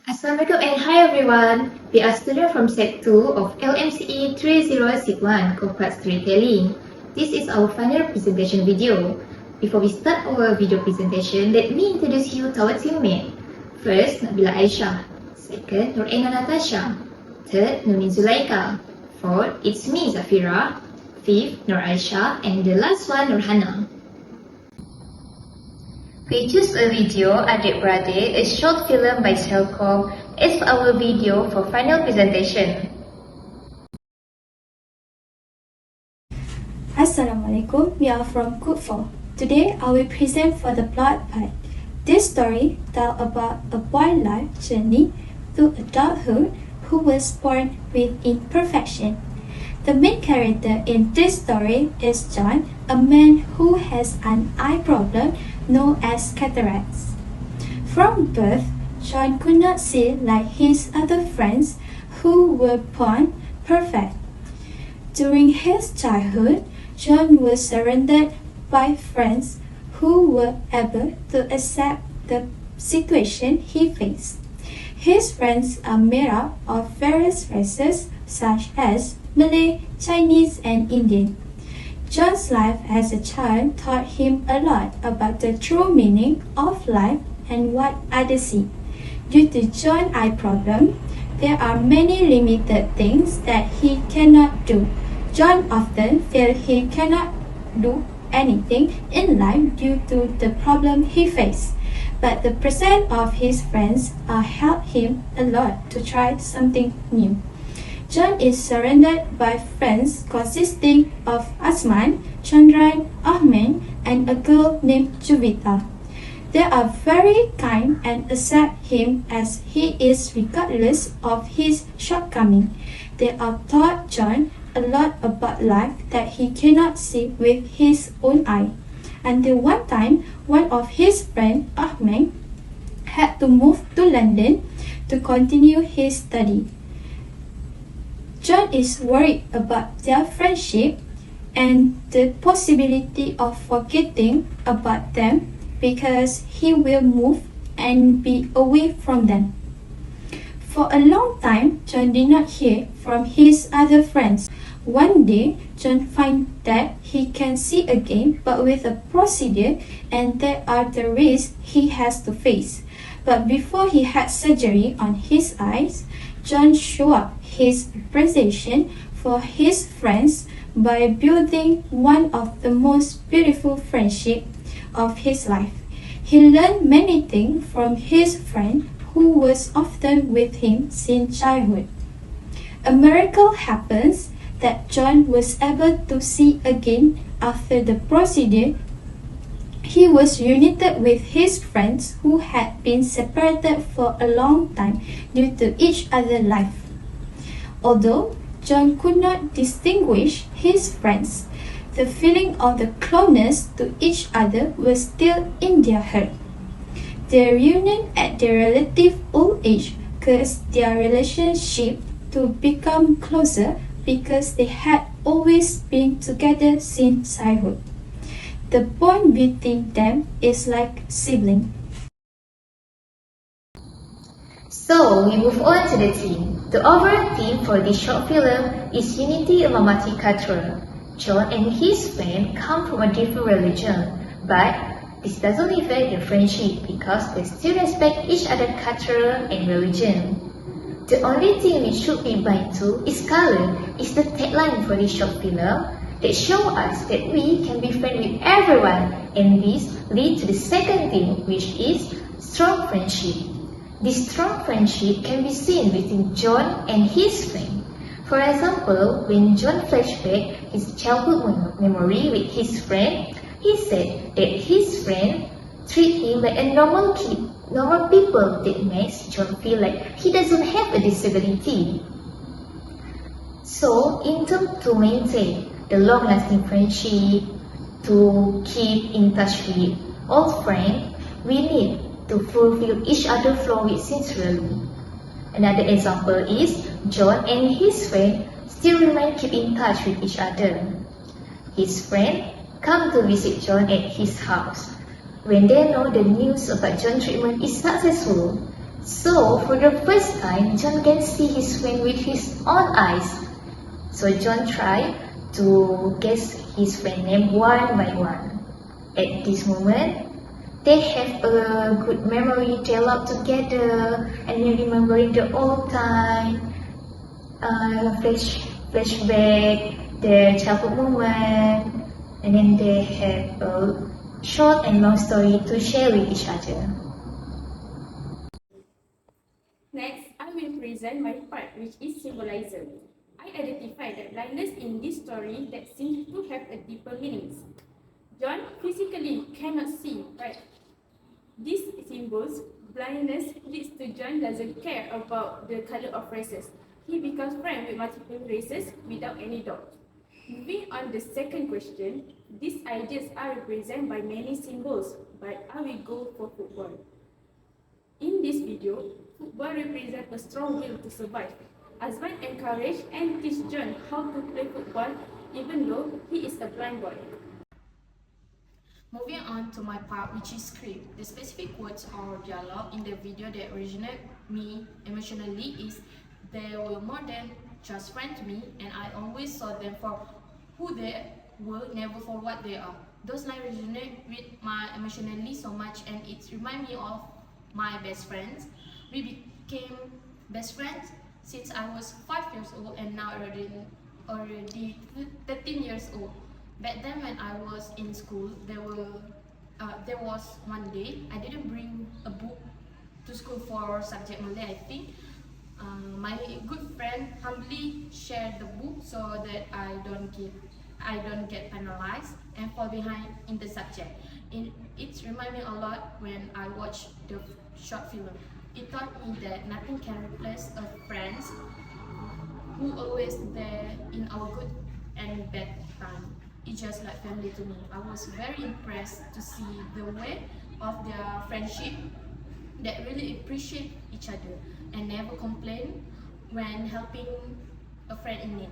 Assalamualaikum and hi everyone. We are students from Set 2 of LMCE3061 Corporate Storytelling. This is our final presentation video. Before we start our video presentation, let me introduce you to our teammate. First, NABILA AISHAH. Second, NORERNA NATASHA. Third, NURIN ZULAIKHA. Fourth, it's me Zafirah. Fifth, AISHAH. And the last one, NORHANA. We choose a video, Adik-Beradik, a short film by Selcom, as our video for final presentation. Assalamualaikum, we are from Group 4. Today, I will present for the plot part. This story tells about a boy's life journey to adulthood who was born with imperfection. The main character in this story is John, a man who has an eye problem known as cataracts. From birth, John could not see like his other friends who were born perfect. During his childhood, John was surrounded by friends who were able to accept the situation he faced. His friends are made up of various races such as Malay, Chinese, and Indian. John's life as a child taught him a lot about the true meaning of life and what others see. Due to John's eye problem, there are many limited things that he cannot do. John often feels he cannot do anything in life due to the problem he faces. But the presence of his friends helped him a lot to try something new. John is surrounded by friends consisting of Asman, Chandran, Ahmed, and a girl named Juvita. They are very kind and accept him as he is regardless of his shortcomings. They are taught John a lot about life that he cannot see with his own eye. Until one time, one of his friends, Ahmed, had to move to London to continue his study. John is worried about their friendship and the possibility of forgetting about them because he will move and be away from them. For a long time, John did not hear from his other friends. One day, John finds that he can see again but with a procedure, and there are the risks he has to face. But before he had surgery on his eyes, John showed up his appreciation for his friends by building one of the most beautiful friendships of his life. He learned many things from his friend who was often with him since childhood. A miracle happens that John was able to see again after the procedure. He was reunited with his friends who had been separated for a long time due to each other's life. Although John could not distinguish his friends, the feeling of the closeness to each other was still in their heart. Their reunion at their relative old age caused their relationship to become closer because they had always been together since childhood. The bond between them is like siblings. So, we move on to the theme. The overall theme for this short film is Unity among multicultural. John and his friend come from a different religion, but this doesn't affect their friendship because they still respect each other's culture and religion. The only thing we should be bind to is color, is the tagline for this short film that show us that we can be friends with everyone, and this leads to the second thing, which is strong friendship. This strong friendship can be seen between John and his friend. For example, when John flashback his childhood memory with his friend, he said that his friend treat him like a normal kid, normal people, that makes John feel like he doesn't have a disability. So, in terms to maintain the long-lasting friendship, to keep in touch with old friends, we need to fulfill each other's flaws with sincerely. Another example is John and his friend still remain keep in touch with each other. His friend come to visit John at his house. When they know the news about John's treatment is successful, So, for the first time, John can see his friend with his own eyes. So John tried to guess his friend name one by one. At this moment, they have a good memory, they love together, and they remembering the old time, flashback, their childhood moment, and then they have a short and long story to share with each other. Next, I will present my part, which is symbolizer. I identify the blindness in this story that seems to have a deeper meaning. John physically cannot see, right? This symbols blindness leads to John doesn't care about the color of races. He becomes friends with multiple races without any doubt. Moving on the second question, these ideas are represented by many symbols, but I will go for football. In this video, football represents a strong will to survive. Azman encouraged and teach John how to play football even though he is a blind boy. Moving on to my part, which is script. The specific words or dialogue in the video that resonate me emotionally is, they were more than just friends to me, and I always saw them for who they were, never for what they are. Those lines resonate with my emotionally so much, and it reminds me of my best friends. We became best friends since I was 5 years old, and now already 13 years old. Back then when I was in school, there was one day I didn't bring a book to school for subject Malay, I think. My good friend humbly shared the book so that I don't get penalized and fall behind in the subject. It reminded me a lot when I watched the short film. It taught me that nothing can replace a friend who always there in our good and bad time. It's just like family to me. I was very impressed to see the way of their friendship that really appreciate each other and never complain when helping a friend in need.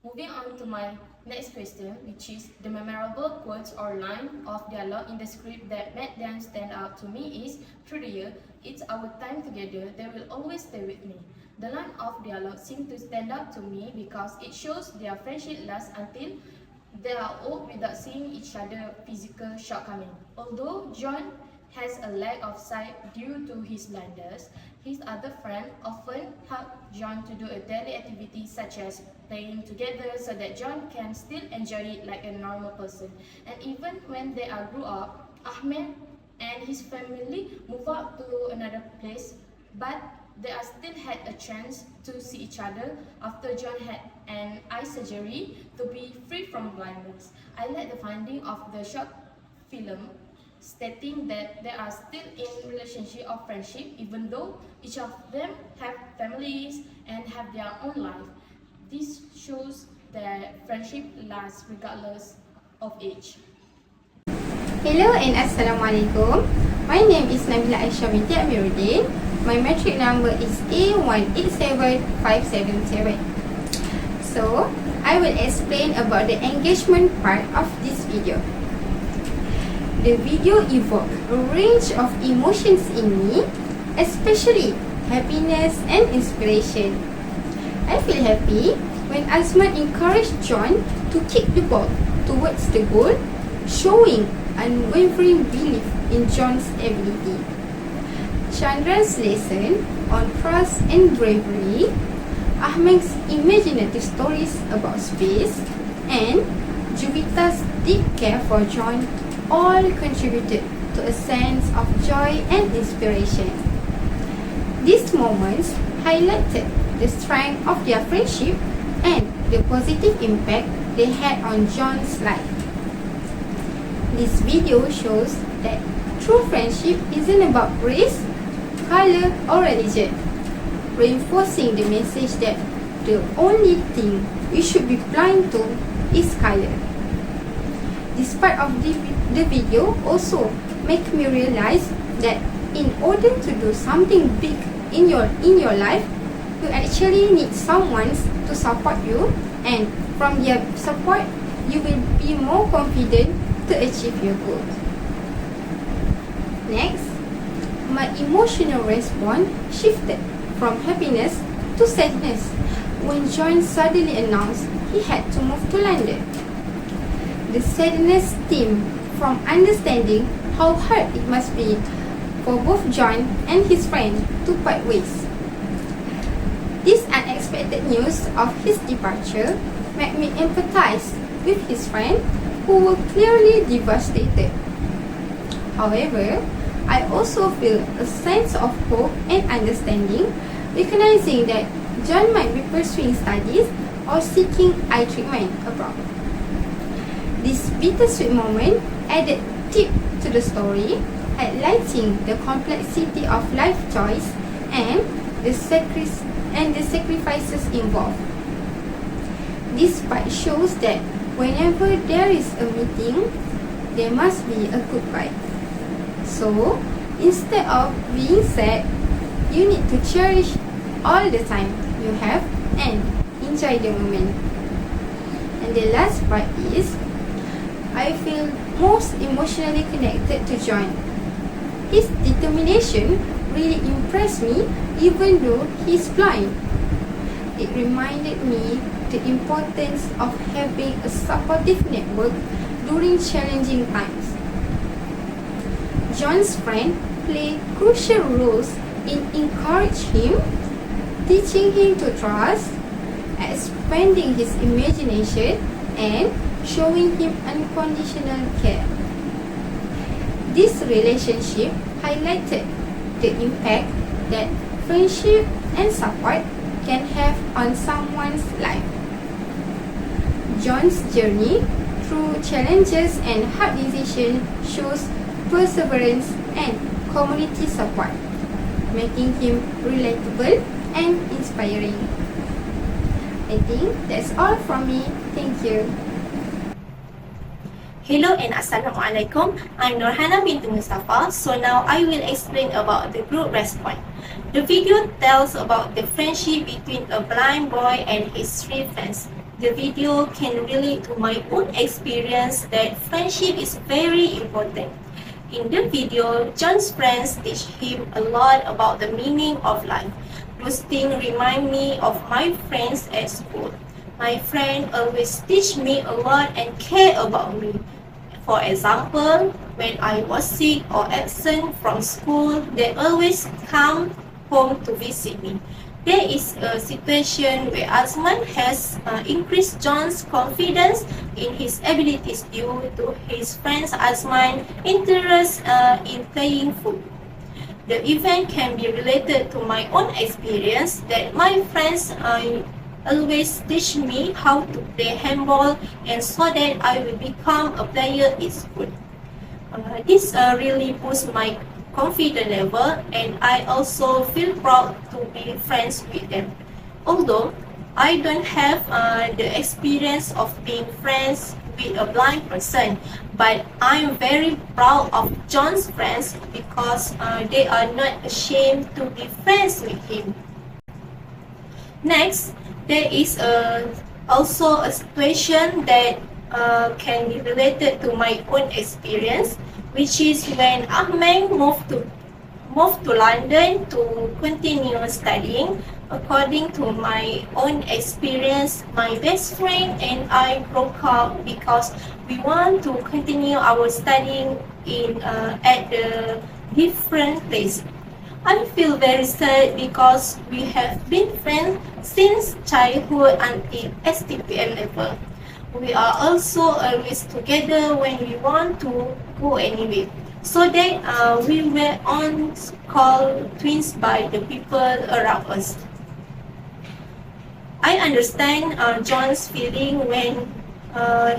Moving on to my next question, which is the memorable quotes or line of dialogue in the script that made them stand out to me is, through the year, it's our time together, they will always stay with me. The line of dialogue seems to stand out to me because it shows their friendship lasts until they are old without seeing each other's physical shortcoming. Although John has a lack of sight due to his blindness, his other friends often help John to do a daily activity such as playing together so that John can still enjoy it like a normal person. And even when they are grew up, Ahmed and his family move out to another place, but they are still had a chance to see each other after John had an eye surgery to be free from blindness. I like the finding of the short film stating that they are still in relationship of friendship even though each of them have families and have their own life. This shows that friendship lasts regardless of age. Hello and Assalamualaikum. My name is Nabila binti AMIRUDDIN. My metric number is A187577. So, I will explain about the engagement part of this video. The video evoked a range of emotions in me, especially happiness and inspiration. I feel happy when Azman encouraged John to kick the ball towards the goal, showing unwavering belief in John's ability. Chandra's lesson on trust and bravery, Ahmed's imaginative stories about space, and Juvita's deep care for John all contributed to a sense of joy and inspiration. These moments highlighted the strength of their friendship and the positive impact they had on John's life. This video shows that true friendship isn't about race, color, or religion, reinforcing the message that the only thing we should be blind to is color. This part of the video also make me realize that in order to do something big in your life, you actually need someone to support you, and from their support, you will be more confident to achieve your goals. Next, my emotional response shifted from happiness to sadness when John suddenly announced he had to move to London. The sadness stemmed from understanding how hard it must be for both John and his friend to part ways. This unexpected news of his departure made me empathize with his friend, who were clearly devastated. However, I also feel a sense of hope and understanding, recognizing that John might be pursuing studies or seeking eye treatment abroad. This bittersweet moment added depth to the story, highlighting the complexity of life choice and the sacrifices involved. This part shows that whenever there is a meeting, there must be a goodbye. So, instead of being sad, you need to cherish all the time you have and enjoy the moment. And the last part is, I feel most emotionally connected to John. His determination really impressed me, even though he's blind. It reminded me the importance of having a supportive network during challenging times. John's friend played crucial roles in encouraging him, teaching him to trust, expanding his imagination, and showing him unconditional care. This relationship highlighted the impact that friendship and support can have on someone's life. John's journey through challenges and hard decisions shows perseverance and community support, making him relatable and inspiring. I think that's all from me. Thank you. Hello and Assalamualaikum. I'm NORHANA binti MUSTHAFA. So now I will explain about the group response. The video tells about the friendship between a blind boy and his three friends. The video can relate to my own experience that friendship is very important. In the video, John's friends teach him a lot about the meaning of life. Those things remind me of my friends at school. My friend always teach me a lot and care about me. For example, when I was sick or absent from school, they always come home to visit me. There is a situation where Azman has increased John's confidence in his abilities due to his friend Azman's interest in playing football. The event can be related to my own experience that my friends always teach me how to play handball, and so that I will become a player in school. This really boosts my confidence level, and I also feel proud to be friends with them. Although I don't have the experience of being friends with a blind person, but I'm very proud of John's friends because they are not ashamed to be friends with him. Next, there is also a situation that can be related to my own experience, which is when Ahmed moved to London to continue studying. According to my own experience, my best friend and I broke up because we want to continue our studying at the different place. I feel very sad because we have been friends since childhood until STPM level. We are also always together when we want to go anywhere. So that we were on called twins by the people around us. I understand John's feeling when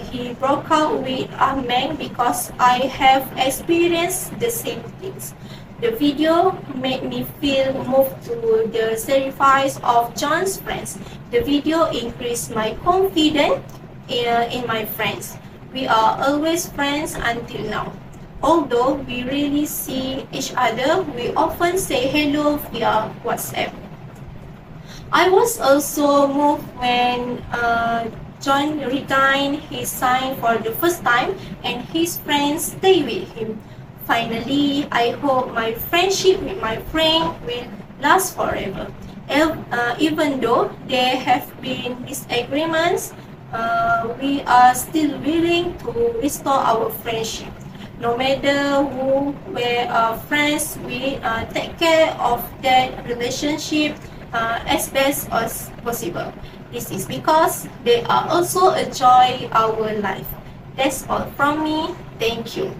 he broke up with Ahmed because I have experienced the same things. The video made me feel moved to the sacrifice of John's friends. The video increased my confidence in my friends. We are always friends until now. Although we rarely see each other, we often say hello via WhatsApp. I was also moved when John retired his sign for the first time and his friends stay with him. Finally, I hope my friendship with my friend will last forever. Even though there have been disagreements, we are still willing to restore our friendship. No matter who we are friends, we take care of that relationship as best as possible. This is because they are also a joy our life. That's all from me. Thank you.